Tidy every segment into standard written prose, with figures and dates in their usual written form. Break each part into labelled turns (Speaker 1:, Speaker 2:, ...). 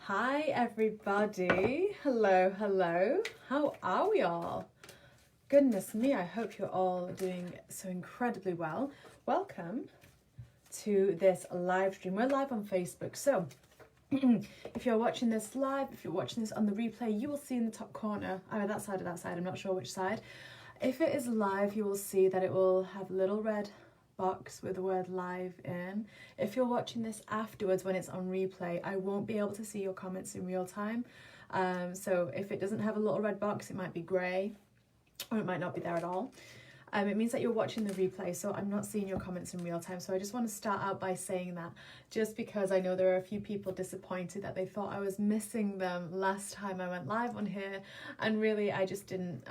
Speaker 1: Hi everybody, hello, how are we all? Goodness me, I hope you're all doing so incredibly well. Welcome to this live stream. We're live on Facebook, so if you're watching this live, if you're watching this on the replay, you will see in the top corner, either that side or that side, I'm not sure which side. If it is live, you will see that it will have a little red box with the word live in. If you're watching this afterwards when it's on replay, I won't be able to see your comments in real time. So if it doesn't have a little red box, it might be grey or it might not be there at all. It means that you're watching the replay, so I'm not seeing your comments in real time. So I just want to start out by saying that, just because I know there are a few people disappointed that they thought I was missing them last time I went live on here, and really I just didn't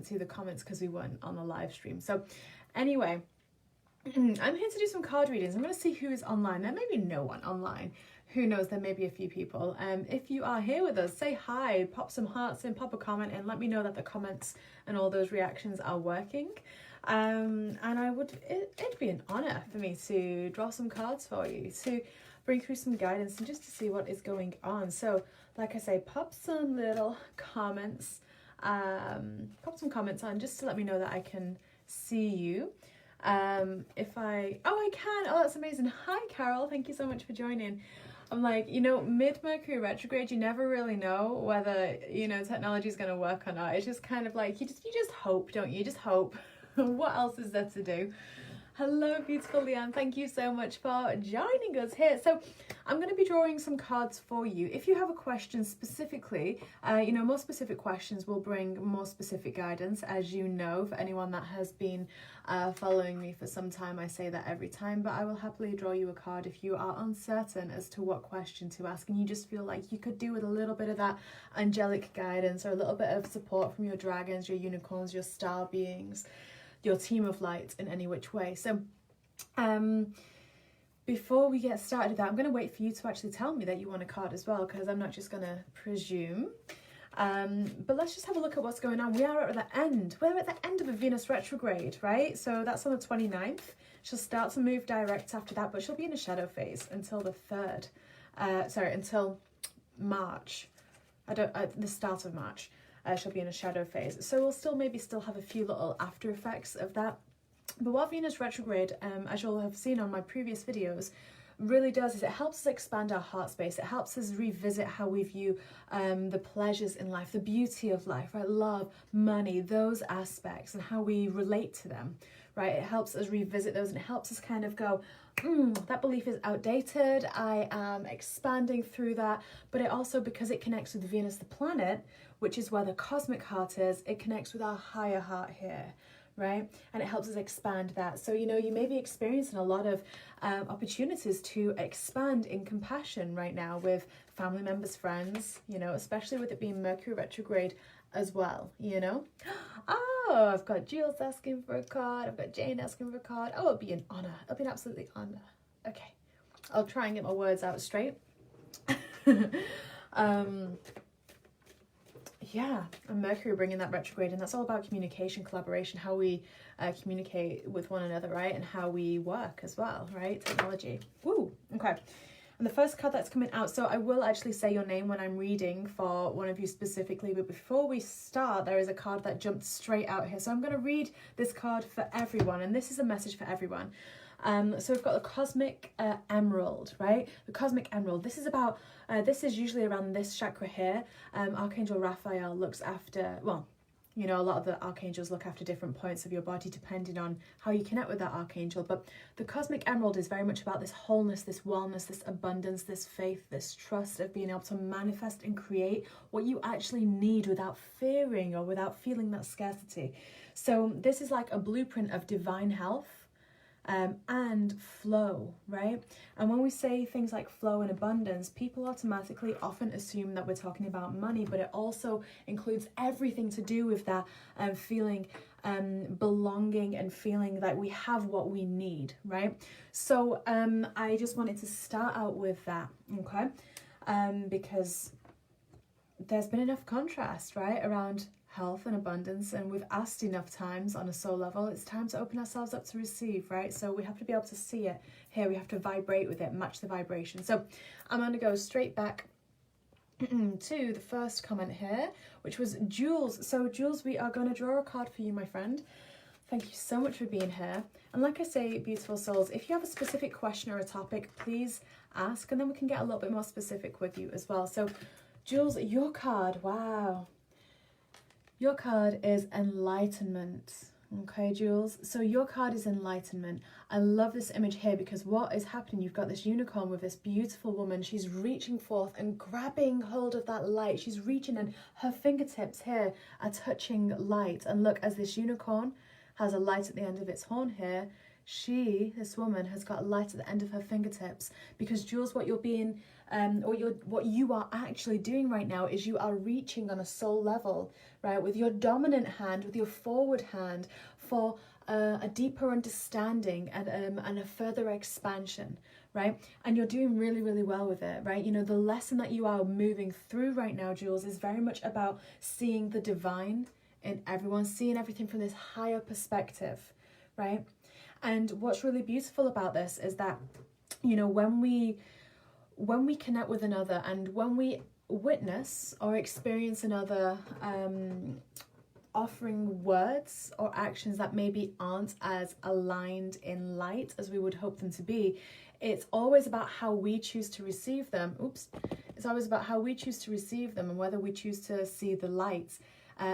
Speaker 1: see the comments because we weren't on the live stream. So anyway, I'm here to do some card readings. I'm going to see who is online. There may be no one online. Who knows, there may be a few people. If you are here with us, say hi, pop some hearts in, pop a comment, and let me know that the comments and all those reactions are working. And it'd be an honour for me to draw some cards for you, to bring through some guidance and just to see what is going on. So, like I say, pop some little comments, pop some comments on just to let me know that I can see you. I can. Oh, that's amazing. Hi, Carol. Thank you so much for joining. I'm like, mid-Mercury retrograde, you never really know whether, technology is going to work or not. It's just kind of like, you just hope, don't you? Just hope. What else is there to do? Hello, beautiful Leanne. Thank you so much for joining us here. So I'm going to be drawing some cards for you. If you have a question specifically, more specific questions will bring more specific guidance. As you know, for anyone that has been following me for some time, I say that every time, but I will happily draw you a card if you are uncertain as to what question to ask and you just feel like you could do with a little bit of that angelic guidance or a little bit of support from your dragons, your unicorns, your star beings, your team of light in any which way. So before we get started with that, I'm going to wait for you to actually tell me that you want a card as well, because I'm not just going to presume. But let's just have a look at what's going on. We are at the end. We're at the end of a Venus retrograde, right? So that's on the 29th. She'll start to move direct after that, but she'll be in a shadow phase until the 3rd. Until March. The start of March. She'll be in a shadow phase. So we'll still have a few little after effects of that. But what Venus retrograde, as you'll have seen on my previous videos, really does is it helps us expand our heart space. It helps us revisit how we view the pleasures in life, the beauty of life, right? Love, money, those aspects and how we relate to them, right? It helps us revisit those and it helps us kind of go, that belief is outdated. I am expanding through that. But it also, because it connects with Venus, the planet, which is where the cosmic heart is, it connects with our higher heart here, right? And it helps us expand that. So, you may be experiencing a lot of opportunities to expand in compassion right now with family members, friends, especially with it being Mercury retrograde as well, Oh, I've got Jules asking for a card. I've got Jane asking for a card. Oh, it'll be an honour. It'll be an absolutely honour. Okay. I'll try and get my words out straight. Yeah, and Mercury bringing that retrograde, and that's all about communication, collaboration, how we communicate with one another, right? And how we work as well, right? Technology. Woo, okay. And the first card that's coming out, so I will actually say your name when I'm reading for one of you specifically, but before we start, there is a card that jumped straight out here. So I'm going to read this card for everyone, and this is a message for everyone. So we've got the Cosmic Emerald, right? The Cosmic Emerald. This is about, this is usually around this chakra here. Archangel Raphael looks after, a lot of the archangels look after different points of your body depending on how you connect with that archangel. But the Cosmic Emerald is very much about this wholeness, this wellness, this abundance, this faith, this trust of being able to manifest and create what you actually need without fearing or without feeling that scarcity. So this is like a blueprint of divine health. And flow, right? And when we say things like flow and abundance, people automatically often assume that we're talking about money, but it also includes everything to do with that feeling belonging and feeling that we have what we need, right? So I just wanted to start out with that, okay? Because there's been enough contrast, right, around health and abundance, and we've asked enough times on a soul level, it's time to open ourselves up to receive, right? So we have to be able to see it here, we have to vibrate with it, match the vibration. So I'm going to go straight back to the first comment here, which was Jules. So Jules, we are going to draw a card for you, my friend. Thank you so much for being here. And like I say, beautiful souls, if you have a specific question or a topic, please ask, and then we can get a little bit more specific with you as well. So Jules, your card, wow. Your card is enlightenment. Okay, Jules, so your card is enlightenment. I love this image here because what is happening, you've got this unicorn with this beautiful woman. She's reaching forth and grabbing hold of that light. She's reaching, and her fingertips here are touching light. And look, as this unicorn has a light at the end of its horn here, this woman has got a light at the end of her fingertips. Because Jules, what you are actually doing right now is you are reaching on a soul level, right, with your dominant hand, with your forward hand, for a deeper understanding and a further expansion, right? And you're doing really, really well with it, right? You know, the lesson that you are moving through right now, Jules, is very much about seeing the divine in everyone, seeing everything from this higher perspective, right? And what's really beautiful about this is that, you know, when we connect with another and when we witness or experience another offering words or actions that maybe aren't as aligned in light as we would hope them to be, it's always about how we choose to receive them. It's always about how we choose to receive them and whether we choose to see the light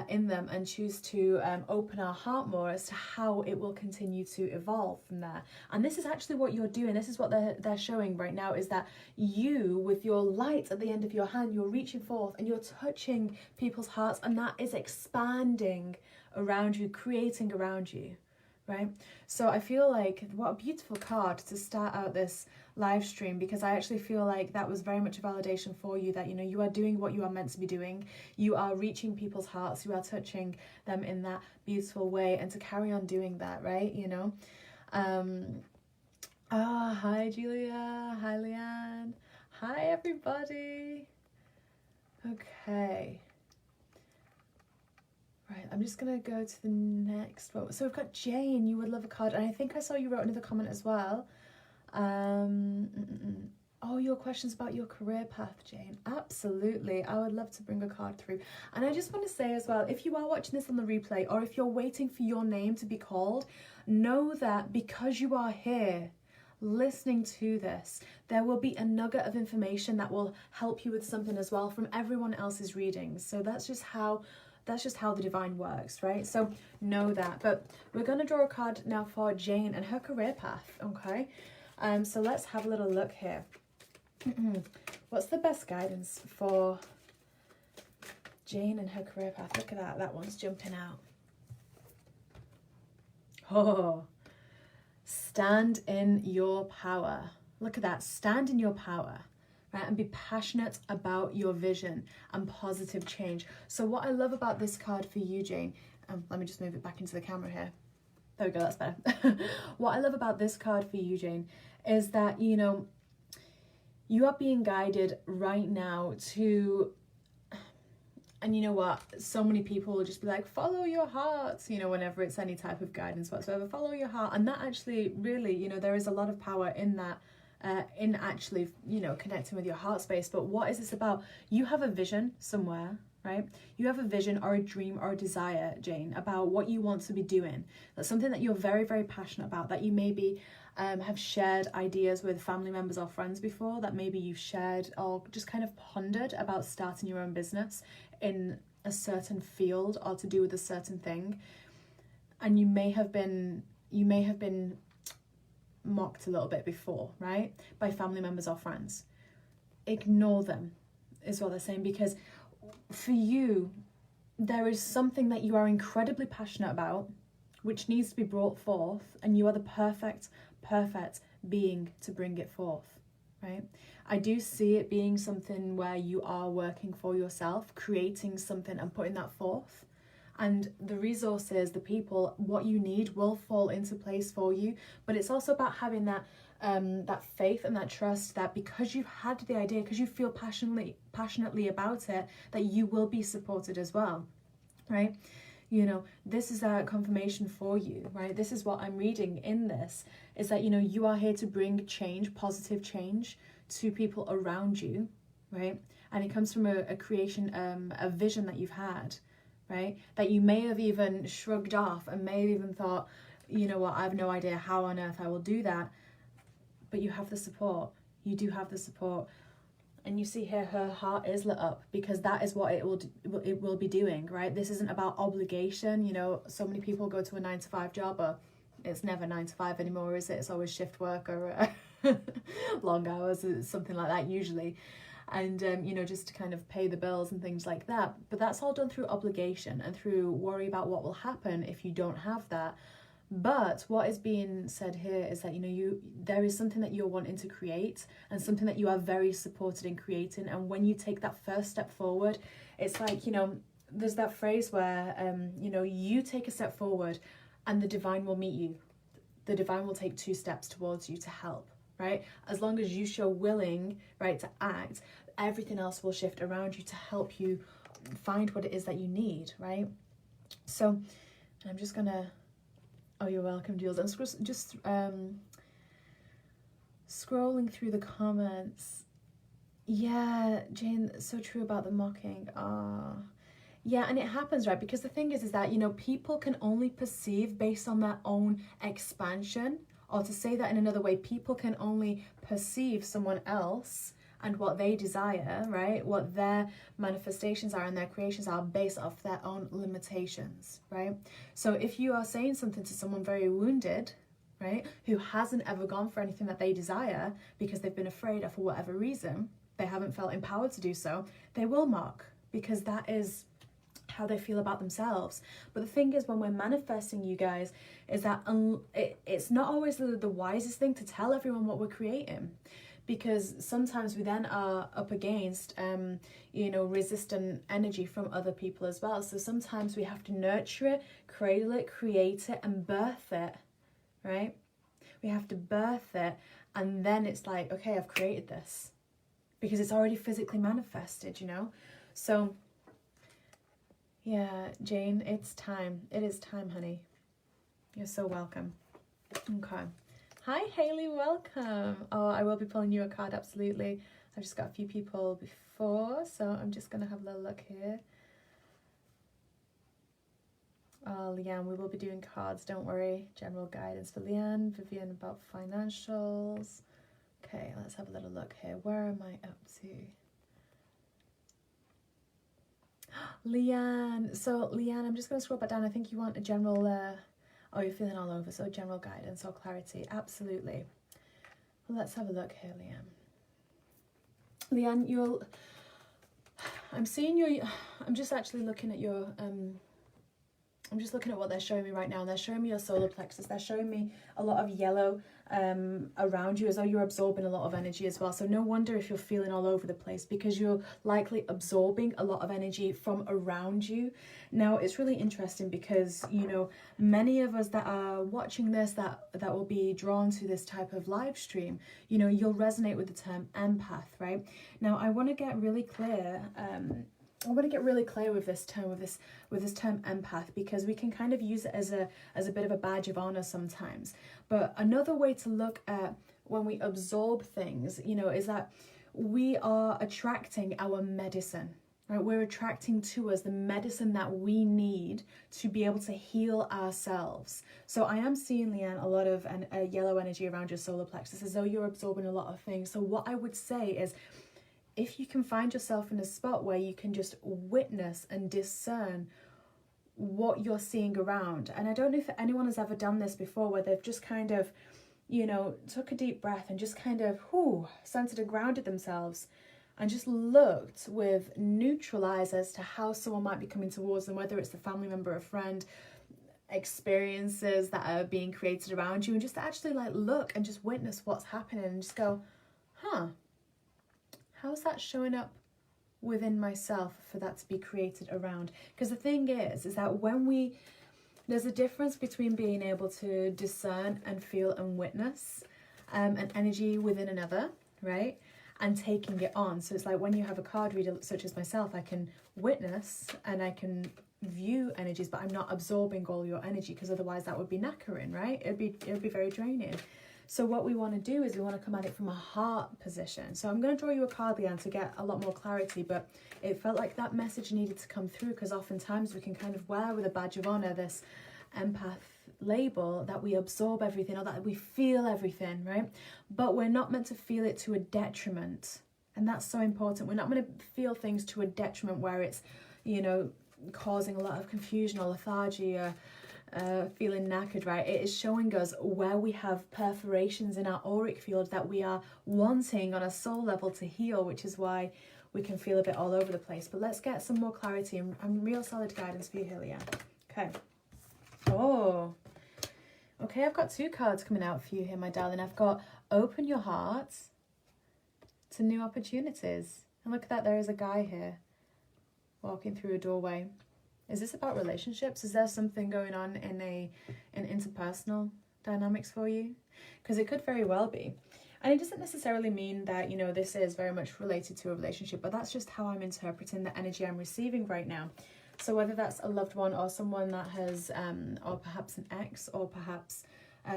Speaker 1: in them and choose to open our heart more as to how it will continue to evolve from there. And this is actually what you're doing. This is what they're showing right now, is that you, with your light at the end of your hand, you're reaching forth and you're touching people's hearts, and that is expanding around you, creating around you, right? So I feel like what a beautiful card to start out this live stream, because I actually feel like that was very much a validation for you, that, you know, you are doing what you are meant to be doing. You are reaching people's hearts, you are touching them in that beautiful way, and to carry on doing that, right? You know, hi Julia, hi Leanne, hi everybody. Okay, right, I'm just gonna go to the next one. So we've got Jane, you would love a card, and I think I saw you wrote another comment as well. Oh, your questions about your career path, Jane. Absolutely, I would love to bring a card through. And I just want to say as well, if you are watching this on the replay, or if you're waiting for your name to be called, know that because you are here listening to this, there will be a nugget of information that will help you with something as well from everyone else's readings. So that's just how the divine works, right? So know that. But we're going to draw a card now for Jane and her career path, okay? So let's have a little look here. What's the best guidance for Jane and her career path? Look at that one's jumping out. Oh, stand in your power. Look at that, stand in your power. Right, and be passionate about your vision and positive change. So what I love about this card for you, Jane, let me just move it back into the camera here. There we go, that's better. What I love about this card for you, Jane, is that, you know, you are being guided right now to, and you know what, so many people will just be like, follow your heart, you know, whenever it's any type of guidance whatsoever, follow your heart. And that actually really, you know, there is a lot of power in that, in actually, you know, connecting with your heart space. But what is this about? You have a vision somewhere, right? You have a vision or a dream or a desire, Jane, about what you want to be doing. That's something that you're very, very passionate about, that you maybe have shared ideas with family members or friends before, that maybe you've shared or just kind of pondered about starting your own business in a certain field or to do with a certain thing. And you may have been mocked a little bit before, right? By family members or friends. Ignore them, is what they're saying, because for you, there is something that you are incredibly passionate about, which needs to be brought forth, and you are the perfect being to bring it forth, right? I do see it being something where you are working for yourself, creating something and putting that forth. And the resources, the people, what you need will fall into place for you. But it's also about having that that faith and that trust that because you've had the idea, because you feel passionately about it, that you will be supported as well, right? You know, this is a confirmation for you, right? This is what I'm reading in this, is that, you know, you are here to bring change, positive change to people around you, right? And it comes from a creation, a vision that you've had, right? That you may have even shrugged off and may have even thought, you know what, I have no idea how on earth I will do that. But you have the support. You do have the support. And you see here, her heart is lit up because that is what it will be doing, right? This isn't about obligation. You know, so many people go to a 9-to-5 job, or it's never 9 to 5 anymore, is it? It's always shift work or long hours, something like that usually. And, you know, just to kind of pay the bills and things like that. But that's all done through obligation and through worry about what will happen if you don't have that. But what is being said here is that, you know, there is something that you're wanting to create and something that you are very supported in creating. And when you take that first step forward, it's like, you know, there's that phrase where, you know, you take a step forward and the divine will meet you. The divine will take 2 steps towards you to help, right? As long as you show willing, right, to act, everything else will shift around you to help you find what it is that you need, right? So I'm just going to... Oh, you're welcome, Jules. I'm just scrolling through the comments. Yeah, Jane, so true about the mocking. Yeah, and it happens, right? Because the thing is that, you know, people can only perceive based on their own expansion. Or to say that in another way, people can only perceive someone else and what they desire, right? What their manifestations are and their creations are based off their own limitations, right? So if you are saying something to someone very wounded, right, who hasn't ever gone for anything that they desire because they've been afraid of, for whatever reason, they haven't felt empowered to do so, they will mock because that is how they feel about themselves. But the thing is, when we're manifesting, you guys, is that it's not always the wisest thing to tell everyone what we're creating. Because sometimes we then are up against, you know, resistant energy from other people as well. So sometimes we have to nurture it, cradle it, create it, and birth it, right? We have to birth it, and then it's like, okay, I've created this. Because it's already physically manifested, you know? So, yeah, Jane, it's time. It is time, honey. You're so welcome. Okay. Hi, Haley, welcome. Oh, I will be pulling you a card, absolutely. I've just got a few people before, so I'm just going to have a little look here. Oh, Leanne, we will be doing cards, don't worry. General guidance for Leanne. Vivian about financials. Okay, let's have a little look here. Where am I up to? Leanne. So, Leanne, I'm just going to scroll back down. I think you want a general... Oh, you're feeling all over, so general guidance or clarity. Absolutely. Well, let's have a look here, Leanne. Leanne, I'm seeing your... I'm just actually looking at your... I'm just looking at what they're showing me right now, and they're showing me your solar plexus. They're showing me a lot of yellow around you, as though you're absorbing a lot of energy as well. So no wonder if you're feeling all over the place, because you're likely absorbing a lot of energy from around you. Now, it's really interesting because, you know, many of us that are watching this, that will be drawn to this type of live stream, you know, you'll resonate with the term empath, right? Now, I want to get really clear... with this term, with this term empath, because we can kind of use it as a bit of a badge of honor sometimes. But another way to look at when we absorb things, you know, is that we are attracting our medicine, right? We're attracting to us the medicine that we need to be able to heal ourselves. So I am seeing, Leanne, a lot of yellow energy around your solar plexus, as though you're absorbing a lot of things. So what I would say is, if you can find yourself in a spot where you can just witness and discern what you're seeing around. And I don't know if anyone has ever done this before, where they've just kind of, you know, took a deep breath and just kind of, centered and grounded themselves and just looked with neutral eyes as to how someone might be coming towards them, whether it's a family member, a friend, experiences that are being created around you, and just actually like look and just witness what's happening and just go, how's that showing up within myself for that to be created around? Because the thing is that there's a difference between being able to discern and feel and witness an energy within another, right? And taking it on. So it's like when you have a card reader such as myself, I can witness and I can view energies, but I'm not absorbing all your energy, because otherwise that would be knackering, right? It'd be very draining. So what we want to do is we want to come at it from a heart position. So I'm going to draw you a card, Leanne, to get a lot more clarity, but it felt like that message needed to come through, because oftentimes we can kind of wear with a badge of honor this empath label that we absorb everything or that we feel everything, right? But we're not meant to feel it to a detriment. And that's so important. We're not going to feel things to a detriment where it's, you know, causing a lot of confusion or lethargy or feeling knackered, right? It is showing us where we have perforations in our auric field that we are wanting on a soul level to heal, which is why we can feel a bit all over the place. But let's get some more clarity and real solid guidance for you here, Leah. Okay. Oh, okay, I've got 2 cards coming out for you here, my darling. I've got open your heart to new opportunities. And look at that, there is a guy here walking through a doorway. Is this about relationships? Is there something going on in interpersonal dynamics for you? Because it could very well be. And it doesn't necessarily mean that, you know, this is very much related to a relationship, but that's just how I'm interpreting the energy I'm receiving right now. So whether that's a loved one or someone that has, or perhaps an ex, or perhaps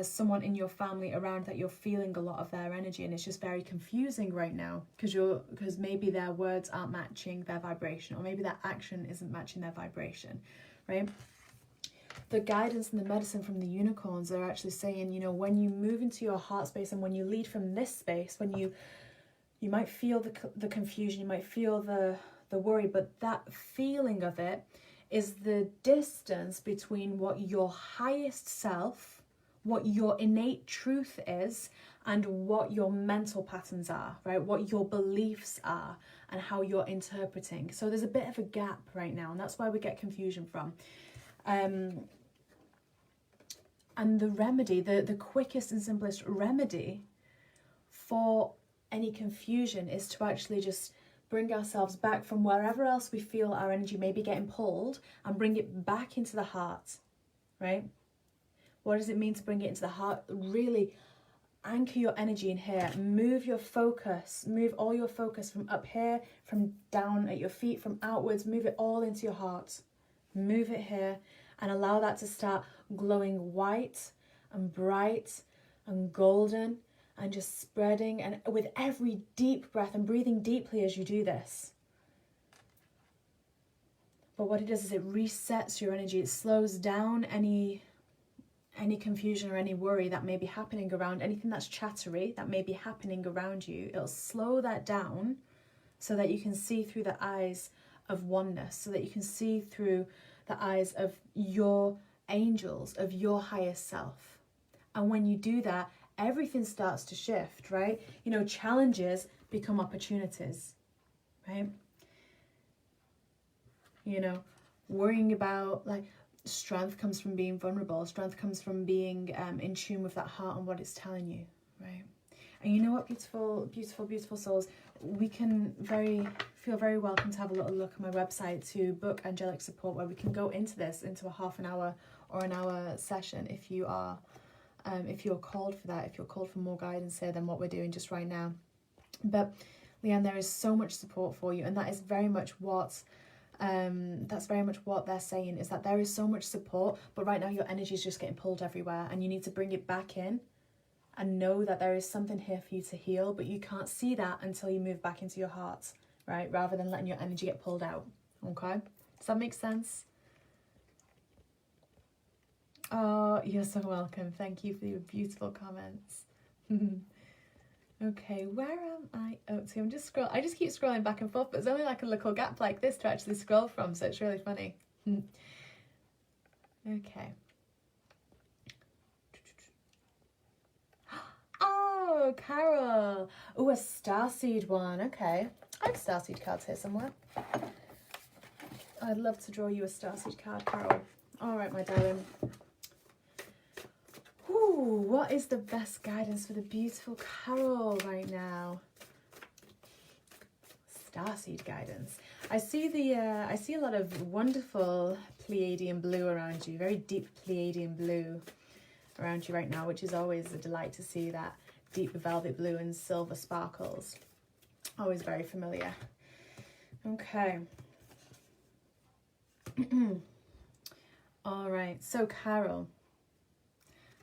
Speaker 1: someone in your family around that you're feeling a lot of their energy, and it's just very confusing right now because maybe their words aren't matching their vibration, or maybe their action isn't matching their vibration, right? The guidance and the medicine from the unicorns are actually saying, you know, when you move into your heart space and when you lead from this space, when you might feel the confusion, you might feel the worry, but that feeling of it is the distance between what your highest self, what your innate truth is, and what your mental patterns are, right? What your beliefs are and how you're interpreting. So there's a bit of a gap right now, and that's where we get confusion from. And the remedy, the quickest and simplest remedy for any confusion is to actually just bring ourselves back from wherever else we feel our energy may be getting pulled and bring it back into the heart, right? What does it mean to bring it into the heart? Really anchor your energy in here. Move your focus. Move all your focus from up here, from down at your feet, from outwards. Move it all into your heart. Move it here and allow that to start glowing white and bright and golden and just spreading. And with every deep breath and breathing deeply as you do this. But what it does is it resets your energy. It slows down any confusion or any worry that may be happening around, anything that's chattery that may be happening around you. It'll slow that down so that you can see through the eyes of oneness, so that you can see through the eyes of your angels, of your highest self. And when you do that, everything starts to shift, right? You know, challenges become opportunities, right? You know, worrying about, like, strength comes from being vulnerable. Strength comes from being in tune with that heart and what it's telling you, right? And you know what, beautiful, beautiful, beautiful souls, we can feel very welcome to have a little look at my website to book angelic support, where we can go into this, into a half an hour or an hour session if you are, if you're called for that, if you're called for more guidance here than what we're doing just right now. But Leanne, there is so much support for you, and that is very much what they're saying, is that there is so much support, but right now your energy is just getting pulled everywhere, and you need to bring it back in and know that there is something here for you to heal, but you can't see that until you move back into your heart, right? Rather than letting your energy get pulled out. Okay? Does that make sense? Oh, you're so welcome. Thank you for your beautiful comments. Okay, where am I up to? I just keep scrolling back and forth, but there's only like a little gap like this to actually scroll from, so it's really funny. Okay. Oh, Carol. Oh, a starseed one. Okay. I have starseed cards here somewhere. I'd love to draw you a starseed card, Carol. All right, my darling. Ooh, what is the best guidance for the beautiful Carol right now? Starseed guidance. I see a lot of wonderful Pleiadian blue around you, very deep Pleiadian blue around you right now, which is always a delight to see, that deep velvet blue and silver sparkles. Always very familiar. Okay. All right, so Carol,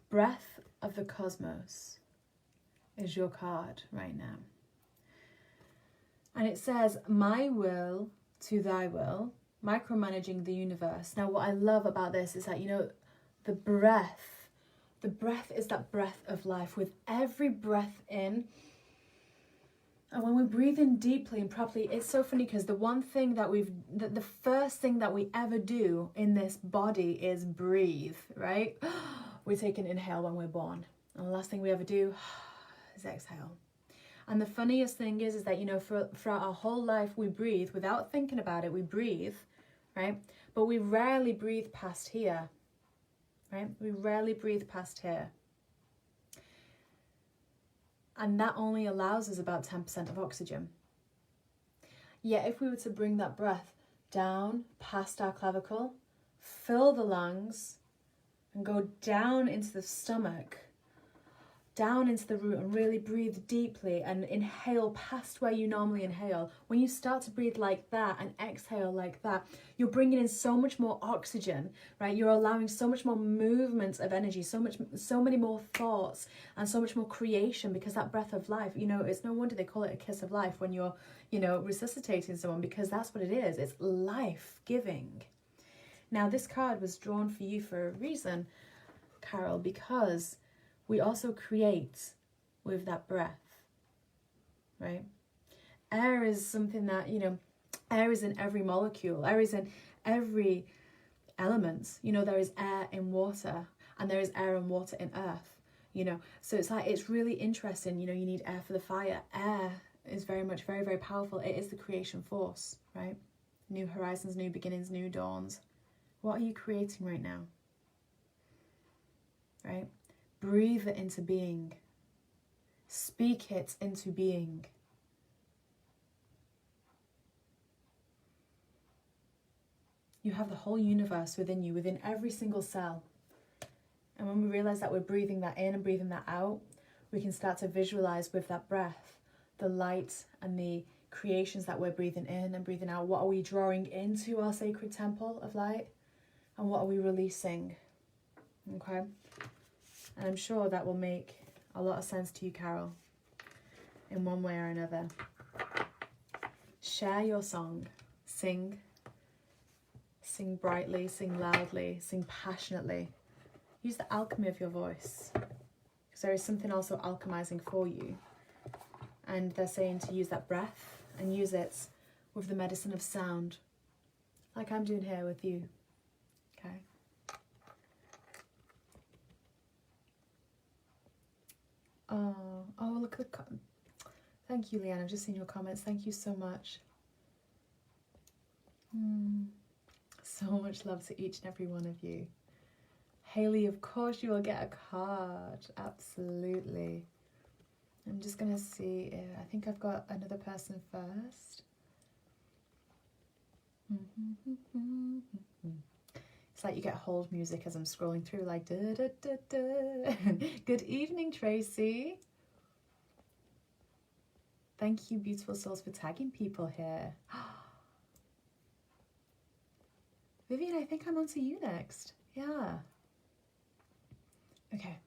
Speaker 1: breath of the cosmos, is your card right now. And it says, my will to thy will, micromanaging the universe. Now, what I love about this is that, you know, the breath is that breath of life. With every breath in, and when we breathe in deeply and properly, it's so funny because the first thing that we ever do in this body is breathe, right? We take an inhale when we're born. And the last thing we ever do is exhale. And the funniest thing is that, you know, throughout our whole life, we breathe without thinking about it. We breathe, right? But we rarely breathe past here, right? We rarely breathe past here. And that only allows us about 10% of oxygen. Yet if we were to bring that breath down past our clavicle, fill the lungs, and go down into the stomach, down into the root, and really breathe deeply and inhale past where you normally inhale. When you start to breathe like that and exhale like that, you're bringing in so much more oxygen, right? You're allowing so much more movement of energy, so many more thoughts, and so much more creation, because that breath of life, you know, it's no wonder they call it a kiss of life when you're, you know, resuscitating someone, because that's what it is. It's life-giving. Now, this card was drawn for you for a reason, Carol, because we also create with that breath, right? Air is something that, you know, air is in every molecule. Air is in every element. You know, there is air in water, and there is air and water in earth, you know. So it's like, it's really interesting. You know, you need air for the fire. Air is very much, very, very powerful. It is the creation force, right? New horizons, new beginnings, new dawns. What are you creating right now? Right? Breathe it into being. Speak it into being. You have the whole universe within you, within every single cell. And when we realize that we're breathing that in and breathing that out, we can start to visualize with that breath the light and the creations that we're breathing in and breathing out. What are we drawing into our sacred temple of light? And what are we releasing? Okay? And I'm sure that will make a lot of sense to you, Carol, in one way or another. Share your song. Sing. Sing brightly, sing loudly, sing passionately. Use the alchemy of your voice, because there is something also alchemizing for you. And they're saying to use that breath and use it with the medicine of sound, like I'm doing here with you. Okay? Oh, look at the thank you, Leanne. I've just seen your comments. Thank you so much. So much love to each and every one of you. Haley, of course you will get a card. Absolutely. I'm just going to see if I think I've got another person first. It's like you get hold music as I'm scrolling through, like da da da da. Good evening, Tracy. Thank you, beautiful souls, for tagging people here. Vivian, I think I'm on to you next. Yeah. Okay.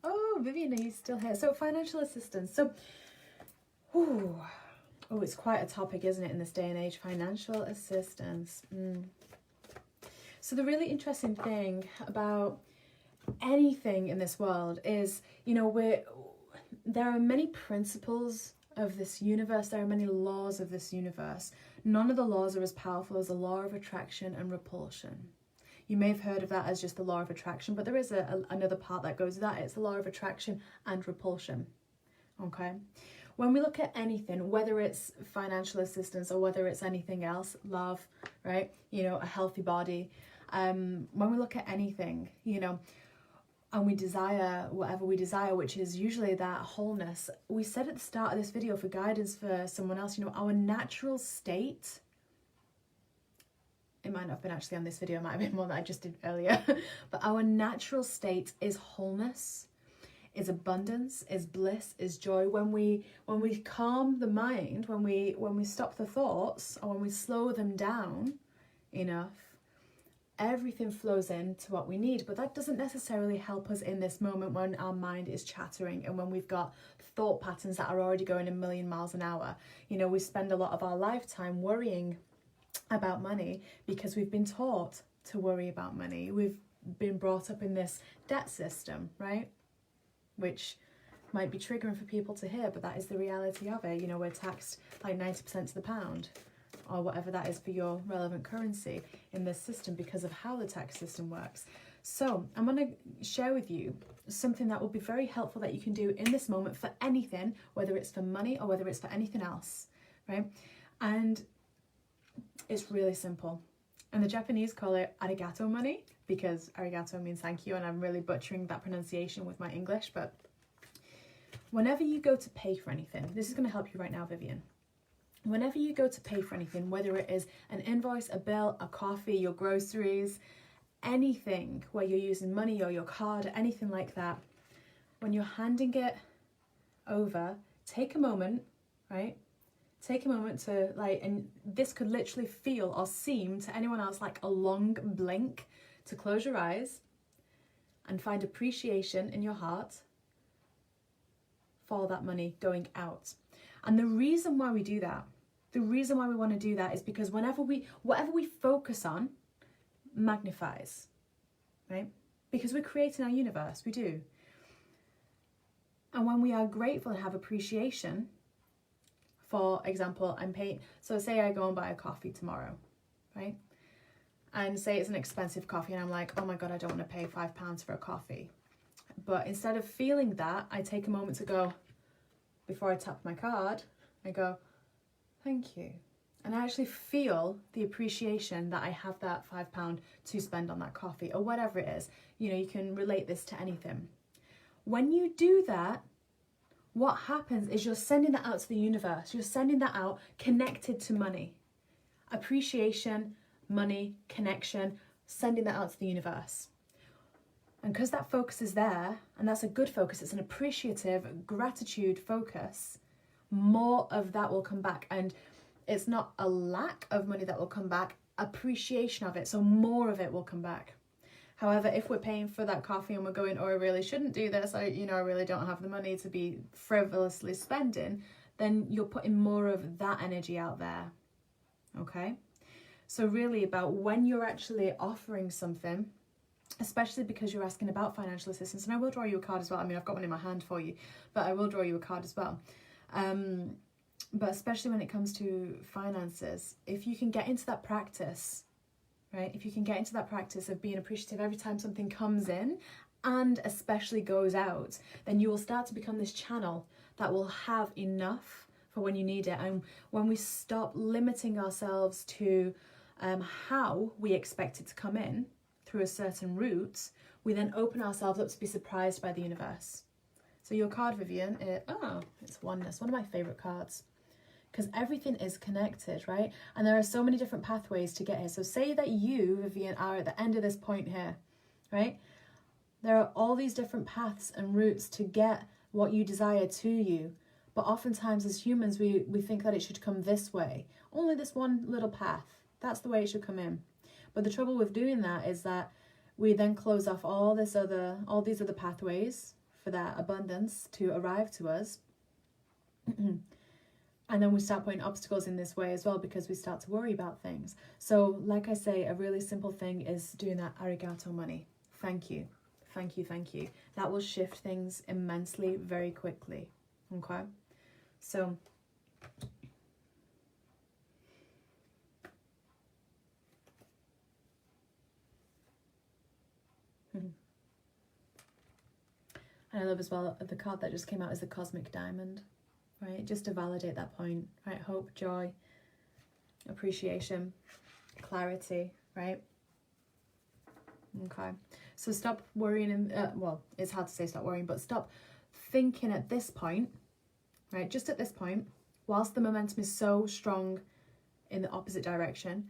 Speaker 1: Oh, Vivian, are you still here? So financial assistance. So, oh, it's quite a topic, isn't it, in this day and age? Financial assistance. So the really interesting thing about anything in this world is, you know, there are many principles of this universe. There are many laws of this universe. None of the laws are as powerful as the law of attraction and repulsion. You may have heard of that as just the law of attraction, but there is another part that goes with that. It's the law of attraction and repulsion. Okay? When we look at anything, whether it's financial assistance or whether it's anything else, love, right? You know, a healthy body. When we look at anything, you know, and we desire whatever we desire, which is usually that wholeness. We said at the start of this video, for guidance for someone else, you know, our natural state, it might not have been actually on this video, it might have been one that I just did earlier, but our natural state is wholeness, is abundance, is bliss, is joy. When we calm the mind, when we stop the thoughts, or when we slow them down enough, everything flows into what we need. But that doesn't necessarily help us in this moment when our mind is chattering and when we've got thought patterns that are already going a million miles an hour. You know, we spend a lot of our lifetime worrying about money because we've been taught to worry about money. We've been brought up in this debt system, right? Which might be triggering for people to hear, but that is the reality of it. You know, we're taxed like 90% to the pound, or whatever that is for your relevant currency in this system because of how the tax system works. So I'm going to share with you something that will be very helpful that you can do in this moment for anything, whether it's for money or whether it's for anything else, right? And it's really simple. And the Japanese call it arigato money because arigato means thank you, and I'm really butchering that pronunciation with my English, but whenever you go to pay for anything, this is going to help you right now, Vivian. Whenever you go to pay for anything, whether it is an invoice, a bill, a coffee, your groceries, anything where you're using money or your card, anything like that, when you're handing it over, take a moment, right? Take a moment to and this could literally feel or seem to anyone else like a long blink, to close your eyes and find appreciation in your heart for that money going out. And the reason why we do that, the reason why we want to do that is because whatever we focus on magnifies, right? Because we're creating our universe, we do. And when we are grateful and have appreciation, for example, I'm paying, so say I go and buy a coffee tomorrow, right? And say it's an expensive coffee and I'm like, oh my God, I don't want to pay £5 for a coffee. But instead of feeling that, I take a moment to go, before I tap my card, I go, thank you. And I actually feel the appreciation that I have that £5 to spend on that coffee or whatever it is. You know, you can relate this to anything. When you do that, what happens is you're sending that out to the universe. You're sending that out connected to money. Appreciation, money, connection, sending that out to the universe. And because that focus is there, and that's a good focus, it's an appreciative, gratitude focus, more of that will come back. And it's not a lack of money that will come back, appreciation of it, so more of it will come back. However, if we're paying for that coffee and we're going, oh, I really shouldn't do this, I really don't have the money to be frivolously spending, then you're putting more of that energy out there, okay? So really about when you're actually offering something, especially because you're asking about financial assistance, and I will draw you a card as well. I mean, I've got one in my hand for you, but I will draw you a card as well. But especially when it comes to finances, if you can get into that practice, right? If you can get into that practice of being appreciative every time something comes in and especially goes out, then you will start to become this channel that will have enough for when you need it. And when we stop limiting ourselves to how we expect it to come in through a certain route, we then open ourselves up to be surprised by the universe. So your card, Vivian, it's oneness, one of my favorite cards. Because everything is connected, right? And there are so many different pathways to get here. So say that you, Vivian, are at the end of this point here, right? There are all these different paths and routes to get what you desire to you. But oftentimes as humans, we think that it should come this way. Only this one little path. That's the way it should come in. But the trouble with doing that is that we then close off all these other pathways for that abundance to arrive to us. And then we start putting obstacles in this way as well because we start to worry about things. So like I say, a really simple thing is doing that arigato money. Thank you. Thank you, thank you. That will shift things immensely very quickly. Okay? So and I love as well, the card that just came out is the Cosmic Diamond. Right, just to validate that point, right? Hope, joy, appreciation, clarity, right? Okay, so stop worrying, well, it's hard to say stop worrying, but stop thinking at this point, right? Just at this point, whilst the momentum is so strong in the opposite direction,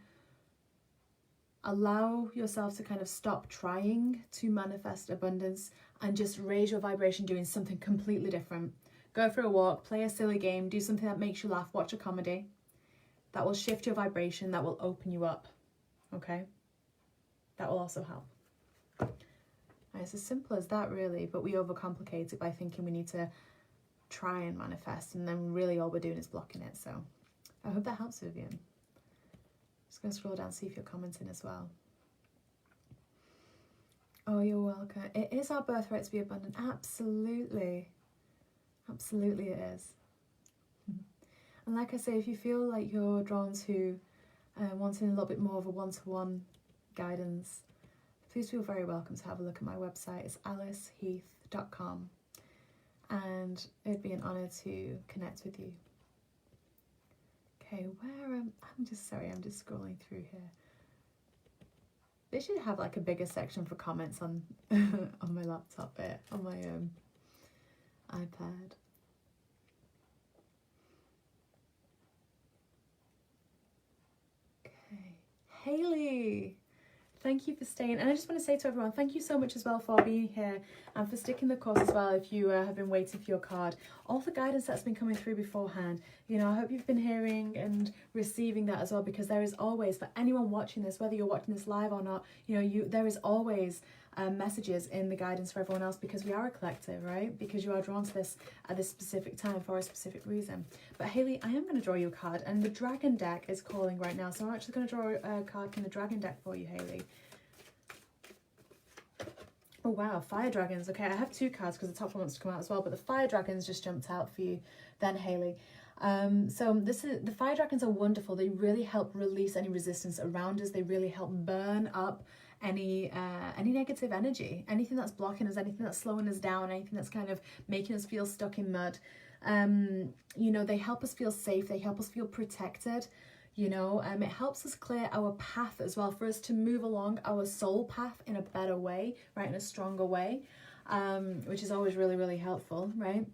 Speaker 1: allow yourself to kind of stop trying to manifest abundance and just raise your vibration doing something completely different. Go for a walk, play a silly game, do something that makes you laugh, watch a comedy. That will shift your vibration, that will open you up, okay? That will also help. And it's as simple as that, really, but we overcomplicate it by thinking we need to try and manifest, and then really all we're doing is blocking it. So I hope that helps, Vivian. Just going to scroll down, see if you're commenting as well. Oh, you're welcome. It is our birthright to be abundant. Absolutely. Absolutely it is. And like I say, if you feel like you're drawn to wanting a little bit more of a one-to-one guidance, please feel very welcome to have a look at my website. It's aliceheath.com, and it'd be an honour to connect with you. Okay, I'm just scrolling through here. They should have like a bigger section for comments on on my laptop bit, on my iPad. Okay, Haley, thank you for staying. And I just want to say to everyone, thank you so much as well for being here and for sticking the course as well. If you have been waiting for your card, all the guidance that's been coming through beforehand, you know, I hope you've been hearing and receiving that as well, because there is always, for anyone watching this, whether you're watching this live or not, you know, there is always messages in the guidance for everyone else, because we are a collective, right? Because you are drawn to this at this specific time for a specific reason. But Haley, I am going to draw you a card, and the dragon deck is calling right now, so I'm actually going to draw a card from the dragon deck for you, Haley. Oh wow, fire dragons. Okay, I have two cards because the top one wants to come out as well, but the fire dragons just jumped out for you then, Haley. So the fire dragons are wonderful. They really help release any resistance around us. They really help burn up any negative energy, anything that's blocking us, anything that's slowing us down, anything that's kind of making us feel stuck in mud. You know, they help us feel safe. They help us feel protected. You know, it helps us clear our path as well, for us to move along our soul path in a better way, right, in a stronger way, which is always really, really helpful, right?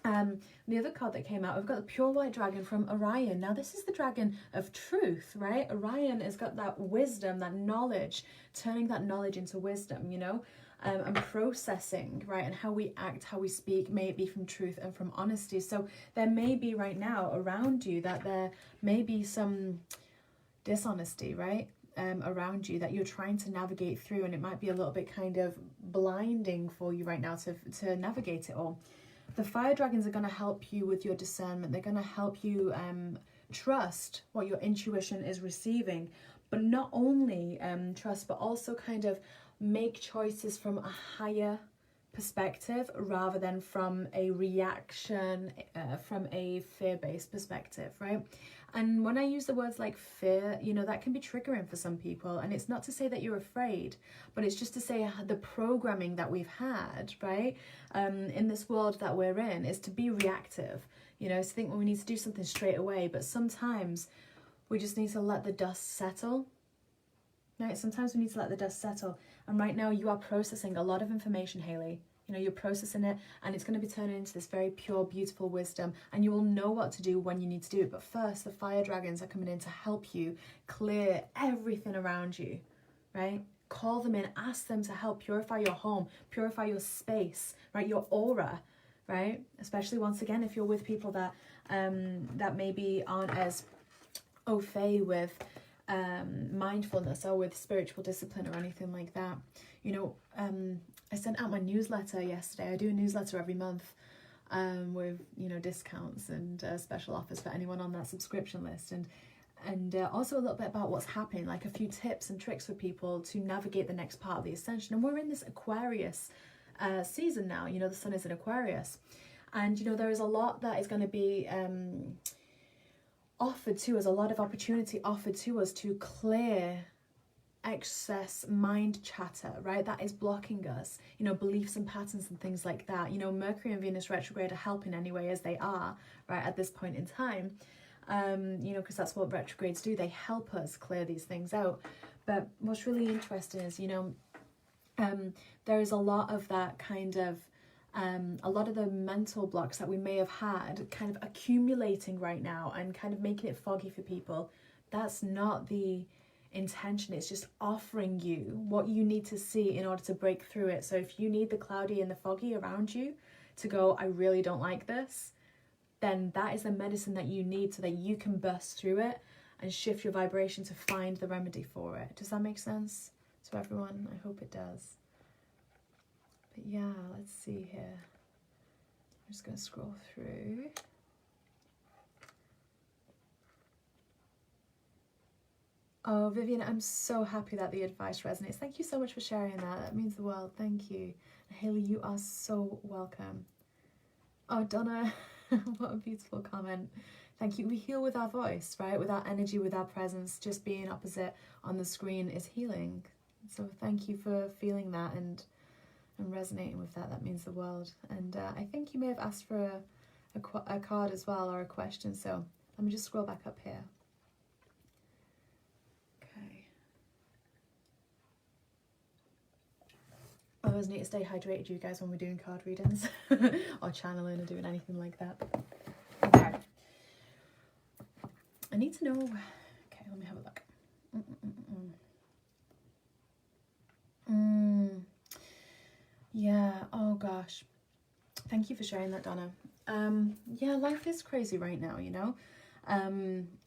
Speaker 1: The other card that came out, we've got the pure white dragon from Orion. Now this is the dragon of truth, right? Orion has got that wisdom, that knowledge, turning that knowledge into wisdom, you know, and processing, right? And how we act, how we speak, may it be from truth and from honesty. So there may be right now around you that there may be some dishonesty, right? Around you that you're trying to navigate through, and it might be a little bit kind of blinding for you right now to navigate it all. The fire dragons are going to help you with your discernment. They're going to help you trust what your intuition is receiving, but not only trust, but also kind of make choices from a higher perspective rather than from a reaction, from a fear-based perspective, right? And when I use the words like fear, you know, that can be triggering for some people. And it's not to say that you're afraid, but it's just to say the programming that we've had, right, in this world that we're in, is to be reactive. You know, to think, well, we need to do something straight away. But sometimes we just need to let the dust settle. Right? Sometimes we need to let the dust settle. And right now you are processing a lot of information, Haley. You know, you're processing it, and it's going to be turning into this very pure, beautiful wisdom, and you will know what to do when you need to do it. But first, the fire dragons are coming in to help you clear everything around you, right? Call them in, ask them to help purify your home, purify your space, right? Your aura, right? Especially, once again, if you're with people that that maybe aren't as au fait with mindfulness or with spiritual discipline or anything like that. You know, I sent out my newsletter yesterday. I do a newsletter every month with, you know, discounts and special offers for anyone on that subscription list, and also a little bit about what's happening, like a few tips and tricks for people to navigate the next part of the ascension. And we're in this Aquarius season now. You know, the sun is in Aquarius, and you know there is a lot that is going to be offered to us, a lot of opportunity offered to us to clear excess mind chatter, right? That is blocking us, you know, beliefs and patterns and things like that. You know, Mercury and Venus retrograde are helping anyway, as they are, right, at this point in time, you know, because that's what retrogrades do. They help us clear these things out. But what's really interesting is, you know, there is a lot of that kind of a lot of the mental blocks that we may have had kind of accumulating right now and kind of making it foggy for people. That's not the intention. It's just offering you what you need to see in order to break through it. So if you need the cloudy and the foggy around you to go, I really don't like this, then that is the medicine that you need so that you can burst through it and shift your vibration to find the remedy for it. Does that make sense? to everyone. I hope it does. But yeah, let's see here. I'm just going to scroll through. Oh, Vivian, I'm so happy that the advice resonates. Thank you so much for sharing that. That means the world. Thank you. Haley, you are so welcome. Oh, Donna, what a beautiful comment. Thank you. We heal with our voice, right? With our energy, with our presence. Just being opposite on the screen is healing. So thank you for feeling that and resonating with that. That means the world. And I think you may have asked for a card as well, or a question. So let me just scroll back up here. I always need to stay hydrated, you guys, when we're doing card readings or channeling or doing anything like that. Okay. I need to know. Okay, let me have a look. Yeah, oh gosh. Thank you for sharing that, Donna. Yeah, life is crazy right now, you know?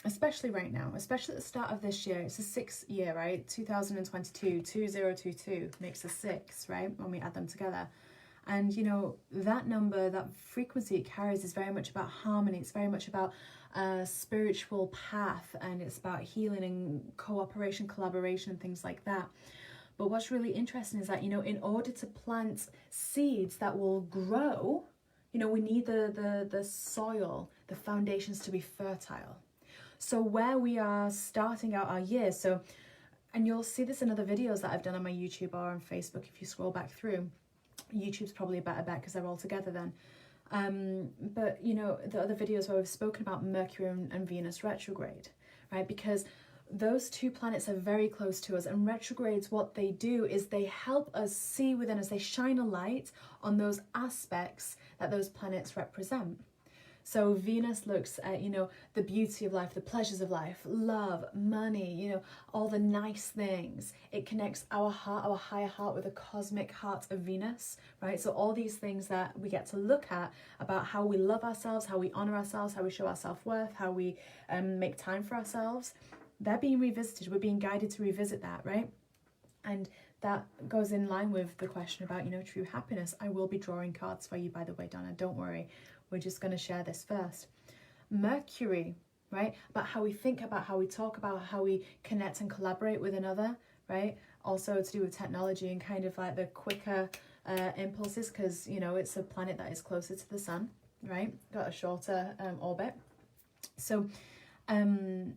Speaker 1: Especially right now, especially at the start of this year. It's the 6th year, right? 2022, 2022 makes a 6, right? When we add them together. And, you know, that number, that frequency it carries is very much about harmony. It's very much about a spiritual path, and it's about healing and cooperation, collaboration, and things like that. But what's really interesting is that, you know, in order to plant seeds that will grow, you know, we need the soil, the foundations to be fertile. So where we are starting out our year, so, and you'll see this in other videos that I've done on my YouTube or on Facebook if you scroll back through. YouTube's probably a better bet because they're all together then. But, you know, the other videos where we've spoken about Mercury and Venus retrograde, right? Because those two planets are very close to us, and retrogrades, what they do is they help us see within us, they shine a light on those aspects that those planets represent. So Venus looks at, you know, the beauty of life, the pleasures of life, love, money, you know, all the nice things. It connects our heart, our higher heart, with the cosmic heart of Venus, right? So all these things that we get to look at about how we love ourselves, how we honor ourselves, how we show our self-worth, how we make time for ourselves, they're being revisited. We're being guided to revisit that, right? And that goes in line with the question about, you know, true happiness. I will be drawing cards for you, by the way, Donna, don't worry. We're just going to share this first. Mercury, right? About how we think, about how we talk, about how we connect and collaborate with another, right? Also to do with technology and kind of like the quicker impulses, because, you know, it's a planet that is closer to the sun, right? Got a shorter orbit. So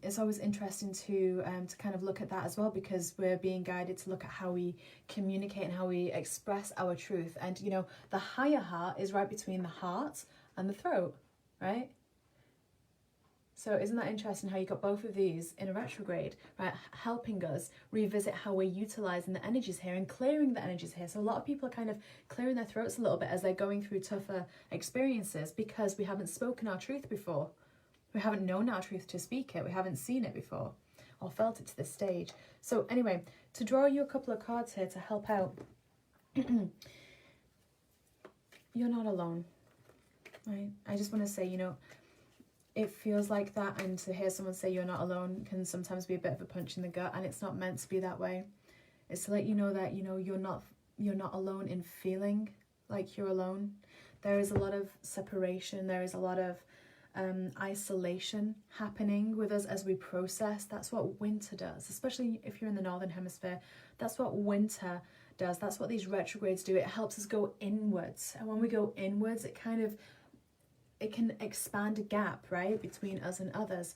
Speaker 1: it's always interesting to kind of look at that as well, because we're being guided to look at how we communicate and how we express our truth. And, you know, the higher heart is right between the heart and the throat, right? So isn't that interesting how you got both of these in a retrograde, right? Helping us revisit how we're utilizing the energies here and clearing the energies here. So a lot of people are kind of clearing their throats a little bit as they're going through tougher experiences, because we haven't spoken our truth before. We haven't known our truth to speak it. We haven't seen it before or felt it to this stage. So anyway, to draw you a couple of cards here to help out. You're not alone, right? I just want to say, you know, it feels like that, and to hear someone say you're not alone can sometimes be a bit of a punch in the gut, and it's not meant to be that way. It's to let you know that, you know, you're not alone in feeling like you're alone. There is a lot of separation. There is a lot of isolation happening with us as we process. That's what winter does, especially if you're in the northern hemisphere. That's what winter does. That's what these retrogrades do. It helps us go inwards, and when we go inwards, it can expand a gap, right, between us and others.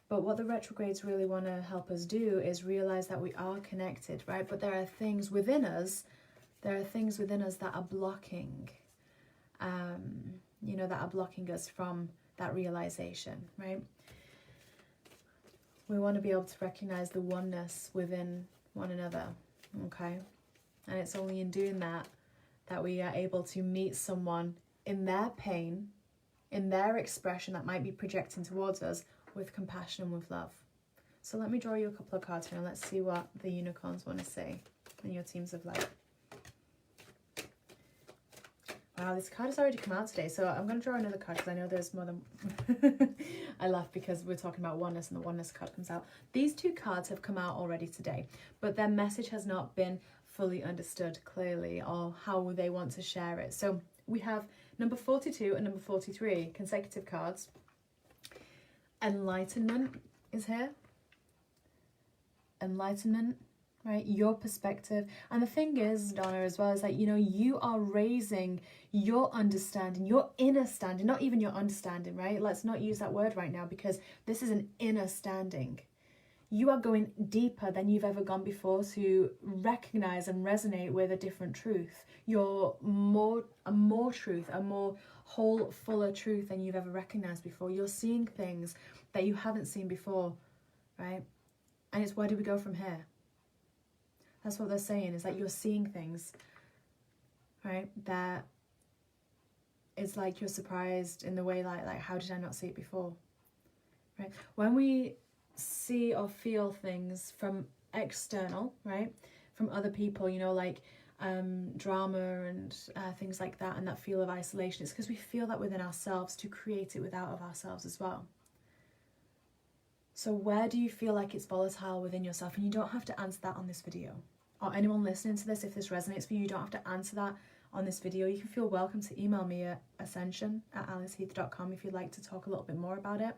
Speaker 1: But what the retrogrades really want to help us do is realize that we are connected, right? But there are things within us that are blocking you know, that are blocking us from that realization, right? We want to be able to recognize the oneness within one another, okay? And it's only in doing that that we are able to meet someone in their pain, in their expression that might be projecting towards us, with compassion and with love. So let me draw you a couple of cards here, and let's see what the unicorns want to say in your teams of light. Wow, this card has already come out today, so I'm going to draw another card because I know there's more than I laugh because we're talking about oneness and the oneness card comes out. These two cards have come out already today, but their message has not been fully understood clearly, or how they want to share it. So we have number 42 and number 43 consecutive cards. Enlightenment is here. Enlightenment, right? Your perspective. And the thing is, Donna, as well, is like, you know, you are raising your understanding, your inner standing, not even your understanding, right? Let's not use that word right now, because this is an inner standing. You are going deeper than you've ever gone before to recognize and resonate with a different truth. You're a more truth, a more whole, fuller truth than you've ever recognized before. You're seeing things that you haven't seen before, right? And it's, where do we go from here? That's what they're saying, is that you're seeing things, right? That it's like you're surprised in the way, like how did I not see it before, right? When we see or feel things from external, right, from other people, you know, like drama and things like that, and that feel of isolation, it's because we feel that within ourselves to create it without of ourselves as well. So where do you feel like it's volatile within yourself? And you don't have to answer that on this video, or anyone listening to this, if this resonates for you, you don't have to answer that on this video. You can feel welcome to email me at ascension@aliceheath.com if you'd like to talk a little bit more about it.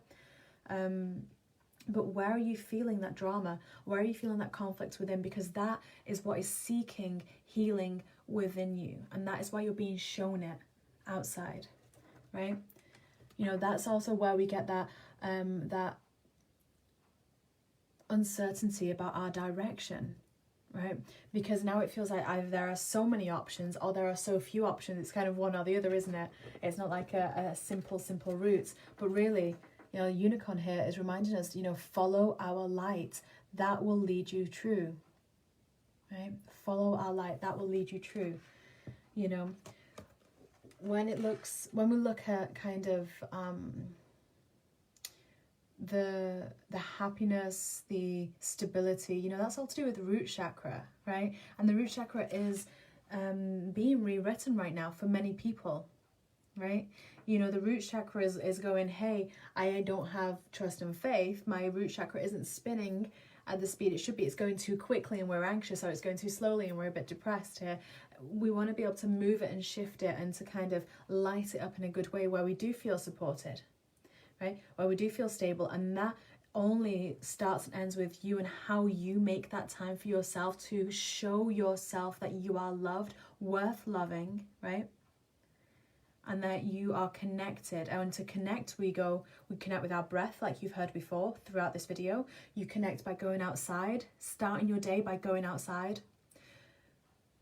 Speaker 1: But where are you feeling that drama? Where are you feeling that conflict within? Because that is what is seeking healing within you. And that is why you're being shown it outside, right? You know, that's also where we get that, that uncertainty about our direction, right? Because now it feels like either there are so many options or there are so few options. It's kind of one or the other, isn't it? It's not like a simple route. But really, you know, unicorn here is reminding us, you know, follow our light. That will lead you true, right? Follow our light. That will lead you true. You know, when we look at kind of the happiness, the stability, you know, that's all to do with the root chakra, right? And the root chakra is being rewritten right now for many people, right? You know, the root chakra is going, hey, I don't have trust and faith. My root chakra isn't spinning at the speed it should be. It's going too quickly and we're anxious, or it's going too slowly and we're a bit depressed here. We want to be able to move it and shift it and to kind of light it up in a good way where we do feel supported, right? Where we do feel stable. And that only starts and ends with you and how you make that time for yourself to show yourself that you are loved, worth loving, right? And that you are connected. And to connect, we connect with our breath, like you've heard before throughout this video. You connect by going outside, starting your day by going outside,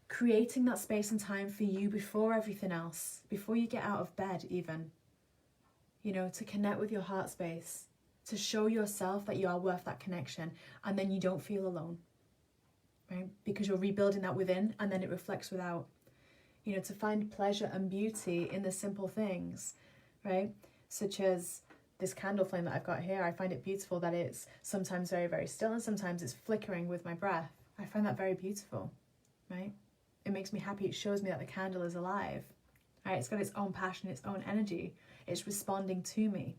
Speaker 1: creating that space and time for you before everything else, before you get out of bed even, you know, to connect with your heart space, to show yourself that you are worth that connection, and then you don't feel alone, right? Because you're rebuilding that within, and then it reflects without. You know, to find pleasure and beauty in the simple things, right? Such as this candle flame that I've got here. I find it beautiful that it's sometimes very, very still, and sometimes it's flickering with my breath. I find that very beautiful, right? It makes me happy. It shows me that the candle is alive, right? It's got its own passion, its own energy. It's responding to me,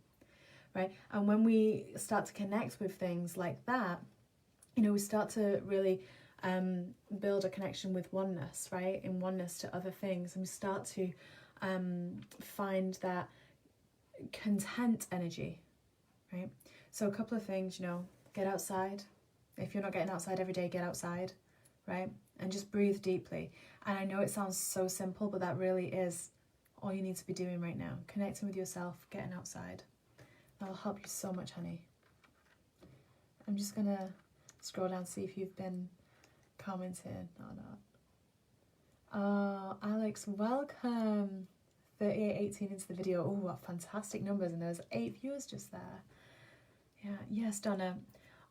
Speaker 1: right? And when we start to connect with things like that, you know, we start to really build a connection with oneness, right? In oneness to other things, and we start to find that content energy, right? So a couple of things, you know, get outside. If you're not getting outside every day, get outside, right? And just breathe deeply. And I know it sounds so simple, but that really is all you need to be doing right now. Connecting with yourself, getting outside. That'll help you so much, honey. I'm just gonna scroll down, see if you've been commented or not. Oh, Alex, welcome. 3818 into the video. Oh, what fantastic numbers. And there's 8 viewers just there. Yeah, yes, Donna.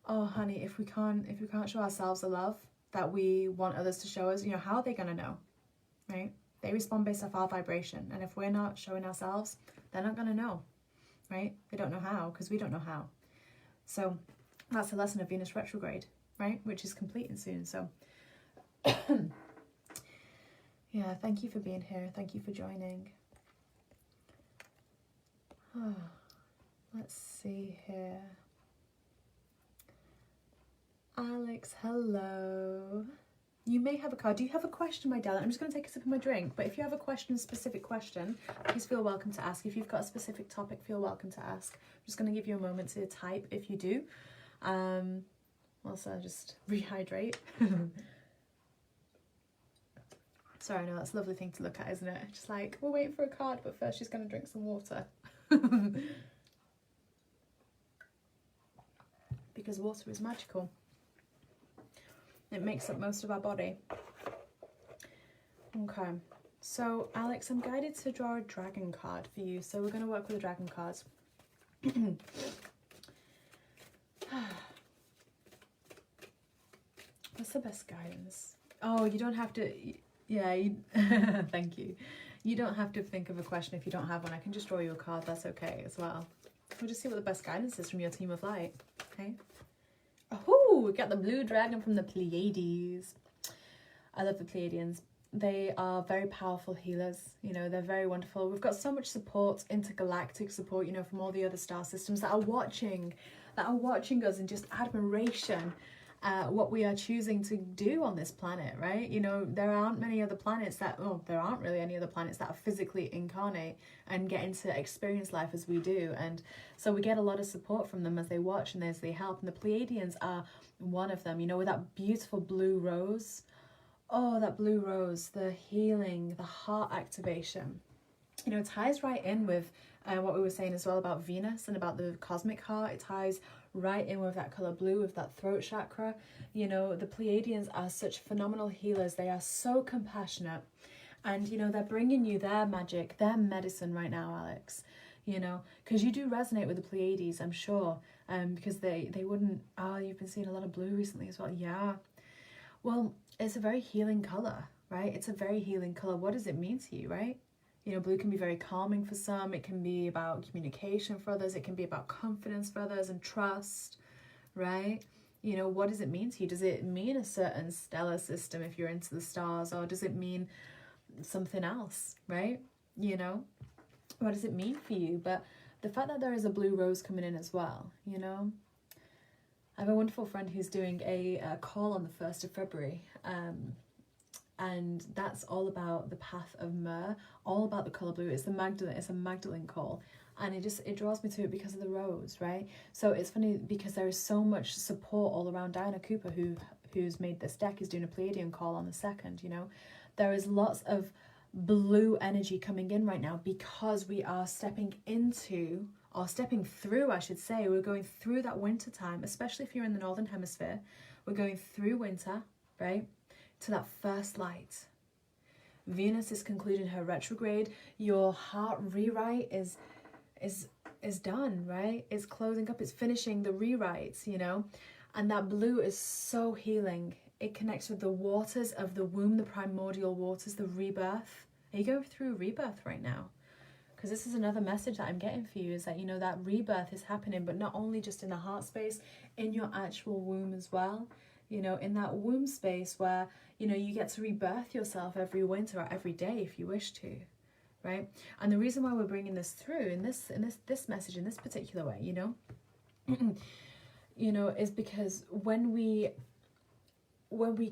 Speaker 1: Oh, honey, if we can't show ourselves the love that we want others to show us, you know, how are they gonna know, right? They respond based off our vibration, and if we're not showing ourselves, they're not gonna know, right? They don't know how, because we don't know how. So that's the lesson of Venus retrograde, right? Which is completing soon. So yeah, thank you for being here. Thank you for joining. Let's see here. Alex, hello. You may have a card. Do you have a question, my darling? I'm just going to take a sip of my drink. But if you have a question, specific question, please feel welcome to ask. If you've got a specific topic, feel welcome to ask. I'm just going to give you a moment to type if you do. Also, just rehydrate. Sorry, I know that's a lovely thing to look at, isn't it? Just like, we're waiting for a card, but first she's going to drink some water. Because water is magical. It makes up most of our body. Okay, so Alex, I'm guided to draw a dragon card for you. So we're going to work with the dragon cards. What's the best guidance? Oh, you don't have to... Yeah, thank you. You don't have to think of a question if you don't have one. I can just draw you a card. That's okay as well. We'll just see what the best guidance is from your team of light. Okay. Oh, we got the blue dragon from the Pleiades. I love the Pleiadians. They are very powerful healers. You know, they're very wonderful. We've got so much support, intergalactic support, you know, from all the other star systems that are watching us in just admiration at what we are choosing to do on this planet, right? You know, there aren't many other planets that, well, there aren't really any other planets that are physically incarnate and getting to experience life as we do. And so we get a lot of support from them as they watch and as they help. And the Pleiadians are one of them, you know, with that beautiful blue rose. Oh, that blue rose, the healing, the heart activation. You know, it ties right in with what we were saying as well about Venus and about the cosmic heart. It ties right in with that color blue, with that throat chakra. You know, the Pleiadians are such phenomenal healers. They are so compassionate. And, you know, they're bringing you their magic, their medicine right now, Alex. You know, because you do resonate with the Pleiades, I'm sure. Because they wouldn't... Oh, you've been seeing a lot of blue recently as well. Yeah. Well, it's a very healing color, right? It's a very healing color. What does it mean to you, right? You know, blue can be very calming for some. It can be about communication for others. It can be about confidence for others and trust, right? You know, what does it mean to you? Does it mean a certain stellar system if you're into the stars, or does it mean something else, right? You know, what does it mean for you? But the fact that there is a blue rose coming in as well, you know. I have a wonderful friend who's doing a call on the 1st of February. And that's all about the path of myrrh, all about the colour blue. It's a Magdalene call. And it draws me to it because of the rose, right? So it's funny because there is so much support all around. Diana Cooper, who's made this deck, is doing a Pleiadian call on the 2nd, you know. There is lots of blue energy coming in right now because we are stepping into, or stepping through, I should say. We're going through that winter time, especially if you're in the Northern Hemisphere. We're going through winter, right? To that first light. Venus is concluding her retrograde. Your heart rewrite is done, right? It's closing up, it's finishing the rewrites, you know. And that blue is so healing. It connects with the waters of the womb, the primordial waters, the rebirth. Are you going through rebirth right now? Because this is another message that I'm getting for you, is that, you know, that rebirth is happening, but not only just in the heart space, in your actual womb as well. You know, in that womb space where, you know, you get to rebirth yourself every winter or every day if you wish to, right? And the reason why we're bringing this through in this message in this particular way, you know, you know, is because when we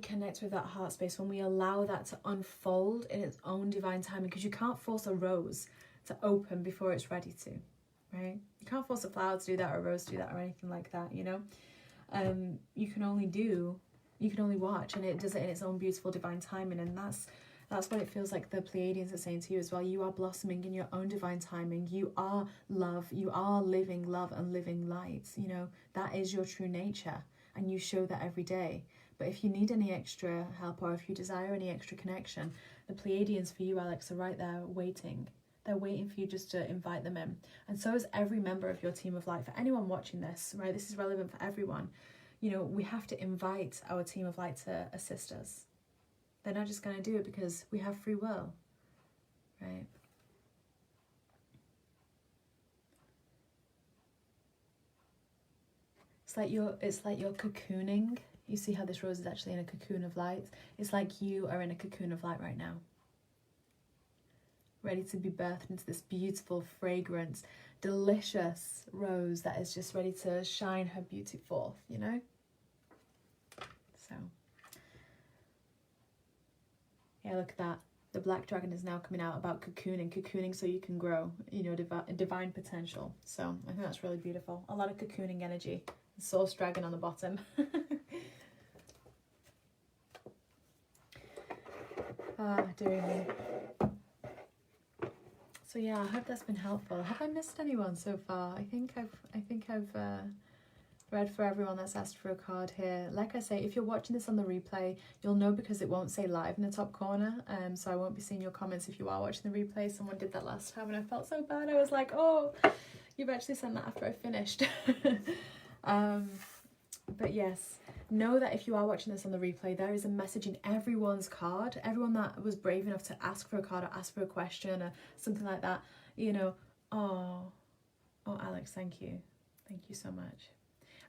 Speaker 1: connect with that heart space, when we allow that to unfold in its own divine timing, because you can't force a rose to open before it's ready to, right? You can't force a flower to do that or a rose to do that or anything like that, you know. You can only watch, and it does it in its own beautiful divine timing. And that's what it feels like the Pleiadians are saying to you as well. You are blossoming in your own divine timing. You are love. You are living love and living light. You know, that is your true nature, and you show that every day. But if you need any extra help, or if you desire any extra connection, the Pleiadians for you, Alex, are right there waiting. They're waiting for you just to invite them in. And so is every member of your team of light. For anyone watching this, right, this is relevant for everyone. You know, we have to invite our team of light to assist us. They're not just going to do it because we have free will, right? It's like you're cocooning. You see how this rose is actually in a cocoon of light? It's like you are in a cocoon of light right now, ready to be birthed into this beautiful, fragrant, delicious rose that is just ready to shine her beauty forth, you know? So, yeah, look at that. The black dragon is now coming out about cocooning so you can grow, you know, divine potential. So I think that's really beautiful. A lot of cocooning energy. Source dragon on the bottom. Dearie me. So yeah, I hope that's been helpful. Have I missed anyone so far? I think I've read for everyone that's asked for a card here. Like I say, if you're watching this on the replay, you'll know because it won't say live in the top corner. So I won't be seeing your comments if you are watching the replay. Someone did that last time and I felt so bad. I was like, oh, you've actually sent that after I finished. But yes, know that if you are watching this on the replay, there is a message in everyone's card. Everyone that was brave enough to ask for a card or ask for a question or something like that, you know, oh, Alex, thank you. Thank you so much.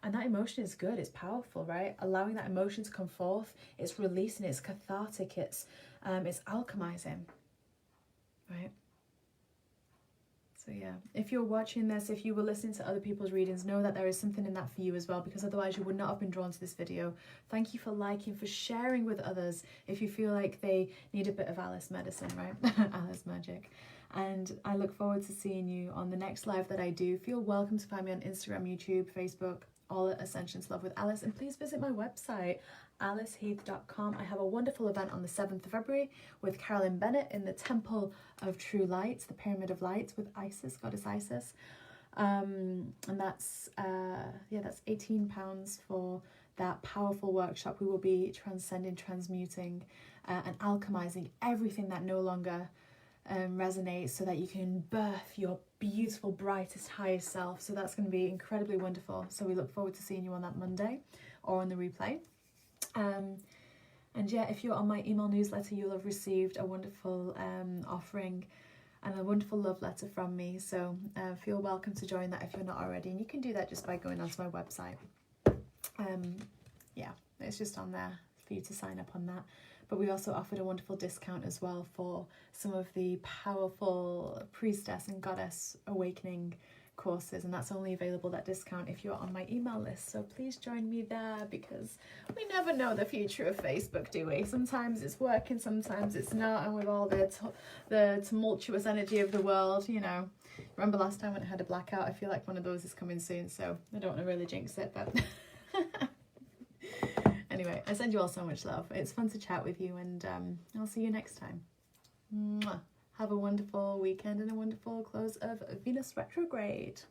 Speaker 1: And that emotion is good, it's powerful, right? Allowing that emotion to come forth, it's releasing, it's cathartic, it's alchemizing, right? So yeah, if you're watching this, if you were listening to other people's readings, know that there is something in that for you as well, because otherwise you would not have been drawn to this video. Thank you for liking, for sharing with others if you feel like they need a bit of Alice medicine, right? Alice magic. And I look forward to seeing you on the next live that I do. Feel welcome to find me on Instagram, YouTube, Facebook, all at Ascension to Love with Alice. And please visit my website, aliceheath.com. I have a wonderful event on the 7th of February with Carolyn Bennett in the Temple of True Lights, the Pyramid of Lights with Isis, Goddess Isis. And that's £18 for that powerful workshop. We will be transcending, transmuting, and alchemizing everything that no longer resonates, so that you can birth your beautiful, brightest, highest self. So that's going to be incredibly wonderful. So we look forward to seeing you on that Monday or on the replay. And yeah, if you're on my email newsletter, you'll have received a wonderful offering and a wonderful love letter from me. So feel welcome to join that if you're not already. And you can do that just by going onto my website. Yeah, it's just on there for you to sign up on that. But we also offered a wonderful discount as well for some of the powerful priestess and goddess awakening courses, and that's only available, that discount, if you're on my email list. So please join me there, because we never know the future of Facebook, do we? Sometimes it's working, sometimes it's not, and with all the tumultuous energy of the world, you know. Remember last time when I had a blackout? I feel like one of those is coming soon, so I don't want to really jinx it, but anyway, I send you all so much love. It's fun to chat with you, and I'll see you next time. Mwah. Have a wonderful weekend and a wonderful close of Venus retrograde.